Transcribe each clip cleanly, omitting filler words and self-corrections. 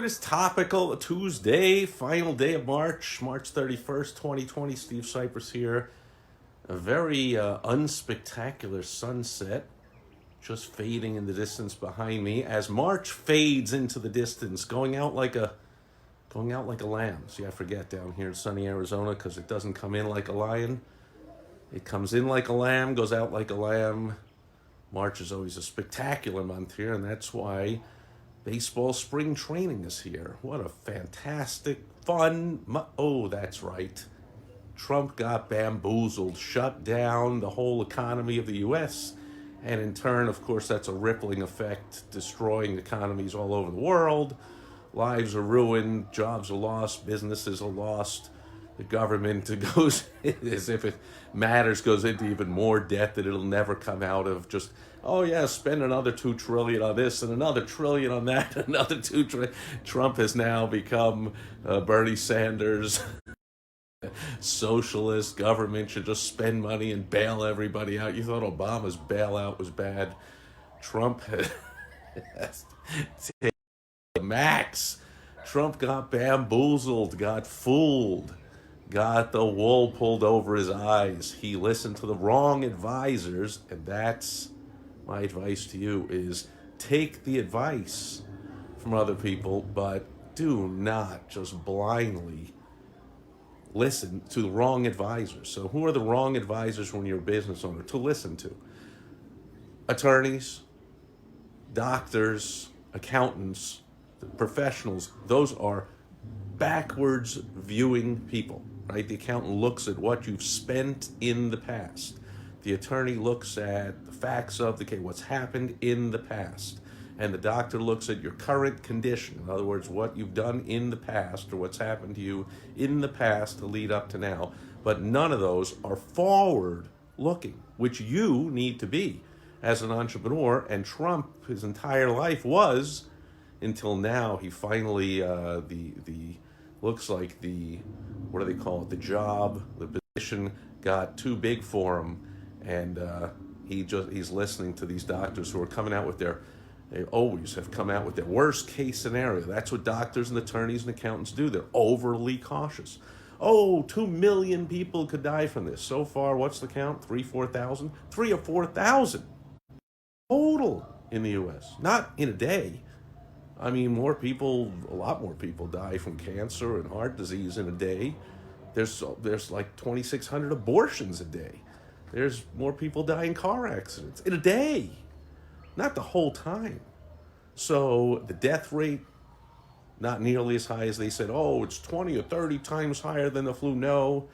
it is topical Tuesday, final day of March 31st, 2020. Steve Sipress here. A very unspectacular sunset just fading in the distance behind me as March fades into the distance, going out like a lamb. See, I forget down here in sunny Arizona because it doesn't come in like a lion. It comes in like a lamb, goes out like a lamb. March is always a spectacular month here, and that's why baseball spring training is here. What a fantastic, oh, that's right. Trump got bamboozled, shut down the whole economy of the U.S., and in turn, of course, that's a rippling effect, destroying economies all over the world. Lives are ruined, jobs are lost, businesses are lost. The government goes, as if it matters, goes into even more debt that it'll never come out of. Just, oh yeah, spend another $2 trillion on this and another trillion on that, another $2 trillion. Trump has now become Bernie Sanders. Socialist government should just spend money and bail everybody out. You thought Obama's bailout was bad. Trump has taken the max. Trump got bamboozled, got fooled, got the wool pulled over his eyes. He listened to the wrong advisors, and that's my advice to you is take the advice from other people, but do not just blindly listen to the wrong advisors. So who are the wrong advisors when you're a business owner to listen to? Attorneys, doctors, accountants, professionals. Those are backwards viewing people, right? The accountant looks at what you've spent in the past. The attorney looks at the facts of the case, what's happened in the past. And the doctor looks at your current condition. In other words, what you've done in the past or what's happened to you in the past to lead up to now. But none of those are forward looking, which you need to be as an entrepreneur. And Trump, his entire life was, until now. He finally, the looks like the, what do they call it? The job, the position got too big for him. And he's listening to these doctors who are coming out with they always have come out with their worst case scenario. That's what doctors and attorneys and accountants do. They're overly cautious. Oh, 2 million people could die from this. So far, what's the count? 4,000? 3 or 4,000 total in the U.S. Not in a day. I mean, a lot more people die from cancer and heart disease in a day. There's like 2,600 abortions a day. There's more people die in car accidents in a day. Not the whole time. So the death rate, not nearly as high as they said. Oh, it's 20 or 30 times higher than the flu. No,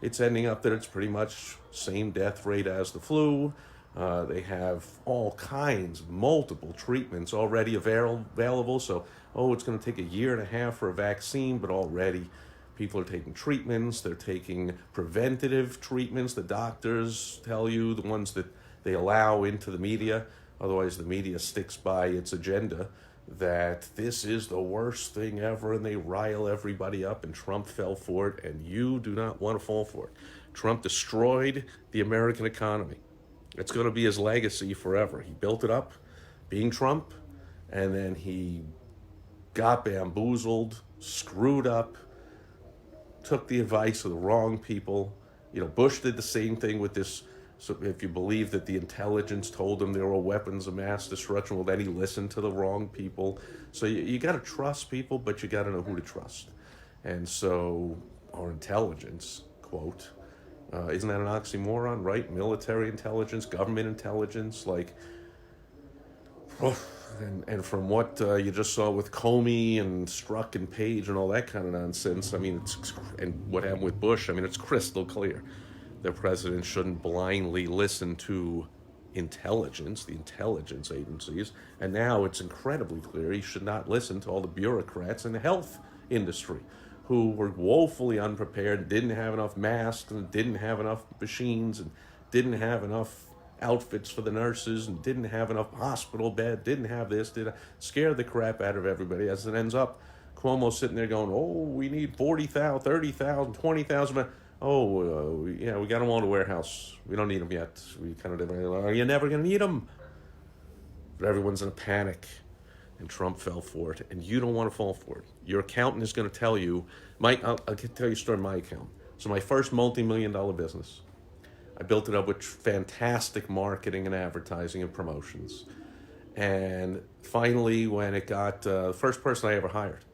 it's ending up that it's pretty much same death rate as the flu. They have all kinds, multiple treatments already available. So, it's going to take a year and a half for a vaccine, but already people are taking treatments. They're taking preventative treatments. The doctors tell you, the ones that they allow into the media. Otherwise, the media sticks by its agenda that this is the worst thing ever, and they rile everybody up, and Trump fell for it, and you do not want to fall for it. Trump destroyed the American economy. It's going to be his legacy forever. He built it up, being Trump, and then he got bamboozled, screwed up, took the advice of the wrong people. Bush did the same thing with this. So if you believe that the intelligence told him there were weapons of mass destruction, well, then he listened to the wrong people. So you got to trust people, but you got to know who to trust. And so our intelligence, quote, isn't that an oxymoron, right? Military intelligence, government intelligence, and from what you just saw with Comey and Strzok and Page and all that kind of nonsense, and what happened with Bush, it's crystal clear. The president shouldn't blindly listen to the intelligence agencies. And now it's incredibly clear he should not listen to all the bureaucrats in the health industry who were woefully unprepared, didn't have enough masks, and didn't have enough machines, and didn't have enough outfits for the nurses, and didn't have enough hospital bed, didn't have this, scared the crap out of everybody. As it ends up, Cuomo's sitting there going, we need 40,000, 30,000, 20,000. We got them all in a warehouse. We don't need them yet. You're never going to need them. But everyone's in a panic. and Trump fell for it, and you don't want to fall for it. Your accountant is going to tell you, I'll tell you a story of my account. So my first multi-million dollar business, I built it up with fantastic marketing and advertising and promotions. And finally, when it got, the first person I ever hired,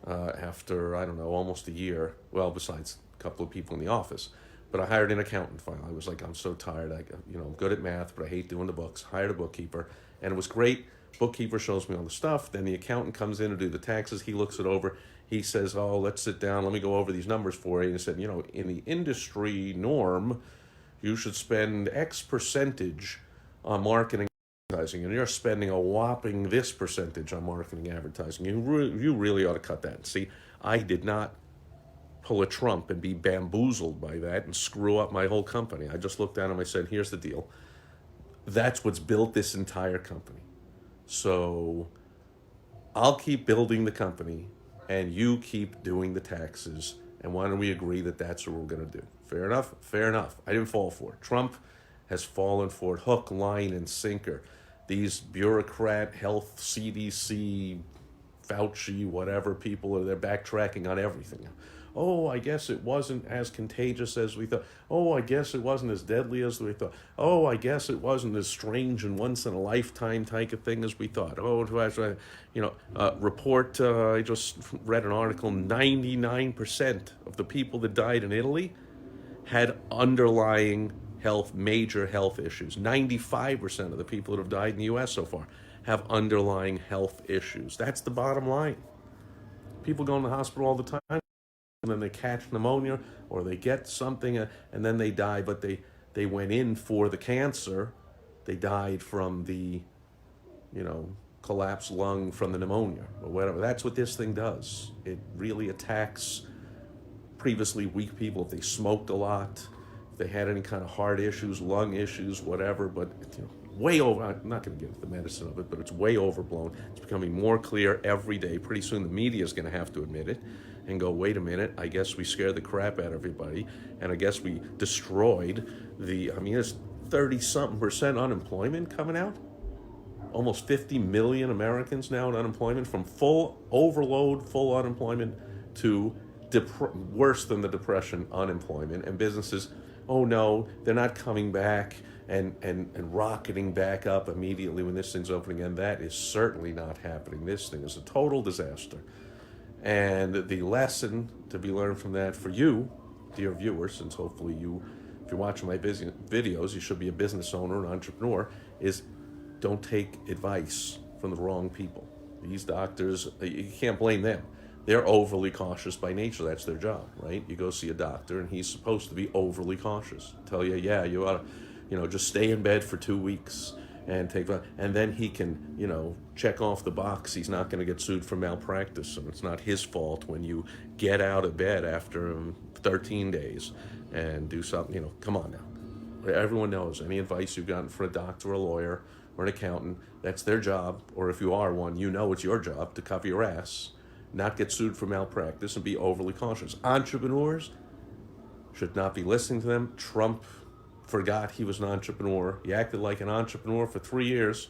after, I don't know, almost a year, well, besides a couple of people in the office, but I hired an accountant finally. I was like, I'm so tired. I'm good at math, but I hate doing the books. Hired a bookkeeper, and it was great. Bookkeeper shows me all the stuff. Then the accountant comes in to do the taxes. He looks it over. He says, oh, let's sit down. Let me go over these numbers for you. And he said, in the industry norm, you should spend X percentage on marketing and advertising, and you're spending a whopping this percentage on marketing and advertising. You really ought to cut that. See, I did not pull a Trump and be bamboozled by that and screw up my whole company. I just looked at him. I said, here's the deal. That's what's built this entire company. So I'll keep building the company and you keep doing the taxes. And why don't we agree that that's what we're going to do? Fair enough? Fair enough. I didn't fall for it. Trump has fallen for it hook, line, and sinker. These bureaucrat, health, CDC, Fauci, whatever people, they're backtracking on everything. Oh, I guess it wasn't as contagious as we thought. Oh, I guess it wasn't as deadly as we thought. Oh, I guess it wasn't as strange and once in a lifetime type of thing as we thought. Oh, report, I just read an article, 99% of the people that died in Italy had underlying major health issues. 95% of the people that have died in the U.S. so far have underlying health issues. That's the bottom line. People go in the hospital all the time, and then they catch pneumonia or they get something, and then they die, but they went in for the cancer. They died from the, collapsed lung from the pneumonia or whatever. That's what this thing does. It really attacks previously weak people if they smoked a lot, if they had any kind of heart issues, lung issues, whatever, but way over, I'm not going to get into the medicine of it, but it's way overblown. It's becoming more clear every day. Pretty soon the media is going to have to admit it and go, wait a minute, I guess we scared the crap out of everybody, and I guess we destroyed there's 30-something% unemployment coming out. Almost 50 million Americans now in unemployment, from full overload, full unemployment, to worse than the Depression unemployment. And businesses, oh no, they're not coming back and rocketing back up immediately when this thing's opening again. That is certainly not happening. This thing is a total disaster. And the lesson to be learned from that for you, dear viewers, since hopefully if you're watching my videos, you should be a business owner, an entrepreneur, is don't take advice from the wrong people. These doctors, you can't blame them. They're overly cautious by nature. That's their job, right? You go see a doctor and he's supposed to be overly cautious. Tell you, yeah, you ought to, just stay in bed for 2 weeks and and then he can, check off the box. He's not going to get sued for malpractice, and it's not his fault when you get out of bed after 13 days and do something, come on now. Everyone knows any advice you've gotten from a doctor or a lawyer or an accountant, that's their job, or if you are one, it's your job to cover your ass, not get sued for malpractice, and be overly cautious. Entrepreneurs should not be listening to them. Trump forgot he was an entrepreneur. He acted like an entrepreneur for 3 years.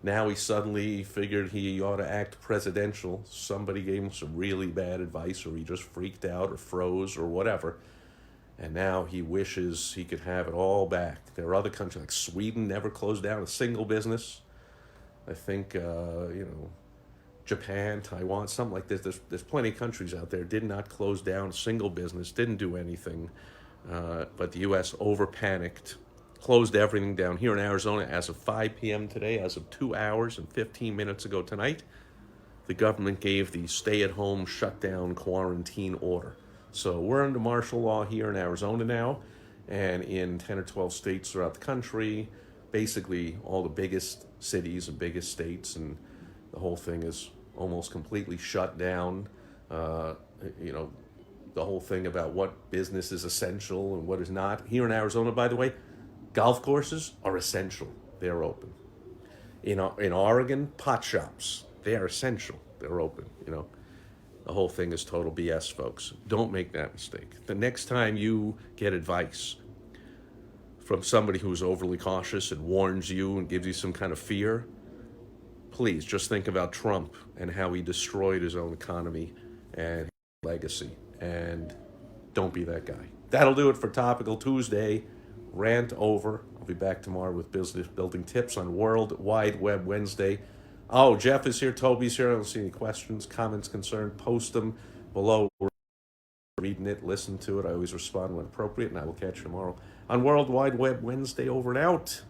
Now he suddenly figured he ought to act presidential. Somebody gave him some really bad advice, or he just freaked out or froze or whatever. And now he wishes he could have it all back. There are other countries like Sweden never closed down a single business. I think, Japan, Taiwan, something like this. There's plenty of countries out there did not close down a single business, didn't do anything. But the U.S. over-panicked, closed everything down. Here in Arizona, as of 5 p.m. today, as of 2 hours and 15 minutes ago tonight, the government gave the stay-at-home, shutdown, quarantine order. So we're under martial law here in Arizona now, and in 10 or 12 states throughout the country, basically all the biggest cities and biggest states, and the whole thing is almost completely shut down. The whole thing about what business is essential and what is not. Here in Arizona, by the way, golf courses are essential. They're open. In Oregon, pot shops, they are essential. They're open, The whole thing is total BS, folks. Don't make that mistake. The next time you get advice from somebody who's overly cautious and warns you and gives you some kind of fear, please just think about Trump and how he destroyed his own economy and legacy. And don't be that guy. That'll do it for Topical Tuesday. Rant over. I'll be back tomorrow with business building tips on World Wide Web Wednesday. Oh, Jeff is here. Toby's here. I don't see any questions, comments, concerns. Post them below. We're reading it, listen to it. I always respond when appropriate, and I will catch you tomorrow on World Wide Web Wednesday. Over and out.